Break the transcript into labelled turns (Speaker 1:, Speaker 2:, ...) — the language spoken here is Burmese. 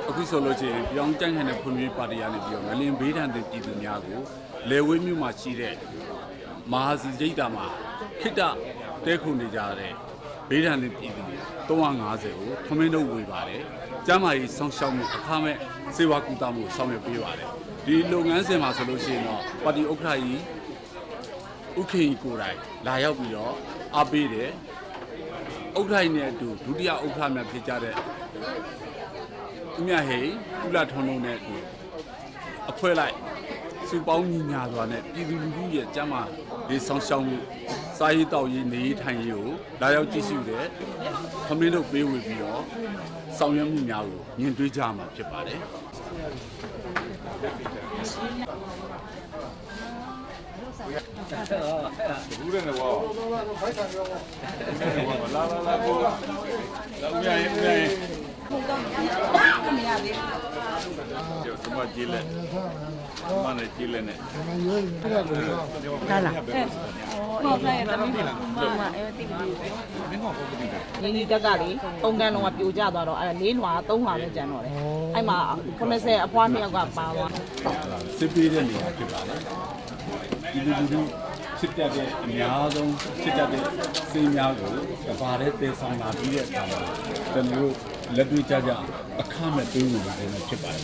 Speaker 1: အခုဆိုလို့ချင်းပြောင်းကြိုင်ခံတဲ့ဖွံ့ဖြိုးပါတီကနေပြီးတော့ငလင်ဘေးဒဏ်တွေပြည်သူများကိုလေဝေးမြို့မှာရှိတဲ့မဟာစီရိတ်တာမှာခိတ္တတဲခုနေကြတဲ့ဘေးဒဏ်တွေပြည်သူ350ကိုထမင်းတို့ဝေပါတယ်ကျမ်းမာရေးစောင့်ရှောက်မှုအခမဲ့စေဝါကူတာမှုဆောင်ရွက်ပေးပါတယ်ဒီလုပ်ငန်းစဉ်မှာဆိုလို့ရှိရင်တော့ပါတီဥက္ကဋ္ဌကြီးဥက္ကဋ္ဌကြီးကိုယ်တိုင်လာရောက်ပြီးတော့အားပေးတယ်ဥက္ကဋ္ဌကြီးနဲ့အတူဒုတိယဥက္ကဋ္ဌများဖြစ်ကြတဲ့ဦးမြဟိကုလထုံးလုံးနဲ့အတူအဖွဲ့လိုက်စုပေါင်းညီညာစွာနဲ့ပြည်သူလူထုရဲ့ကျန်းမာရေးဆောင်ရှောက်မှုစားရေးတောက်ရေးနေရေးထိုင်ရေးကိုလာရောက်ကြည့်ရှုတဲ့ခမင်းတို့ပေးဝေပြီးတော့ဆောင်ရွက်မှုများကိုမြင်တွေ့ကြမှာဖြစ်ပါတယ်
Speaker 2: ဘူးတယ်နော်ဖိုက်ဆံရောလာကိုလာဦးရရင်ဟုတ်တော့မရသေးဘူးကျော်တမကြီးလက်မနဲ့ကြီးလက်နဲ့
Speaker 3: ဟာလားဟုတ်ကဲ့တမီးကအဲ့တိတိမင်းဟောပုတ်တိရင်းကြီးတက်ကလေ3ကန်းလုံးကပြိုကျသွားတော့အဲ့4လွှာ3လွှာပဲကျန်တော့တယ်အဲ့မှာ80အဖွား2ယောက်ကပါသွား
Speaker 1: စစ်ပေးတဲ့နေရာဖြစ်ပါလားဒီလူလူစစ်တပ်တဲ့အများဆုံးစစ်တပ်တဲ့စိတ်များကိုကဘာတဲ့တည်ဆောင်လာပြီးတဲ့အခါမှာကျွန်တော်တို့လက်တွေ့ကြကြအခမဲ့ပေးလို့ရတယ်ဖြစ်ပါတယ်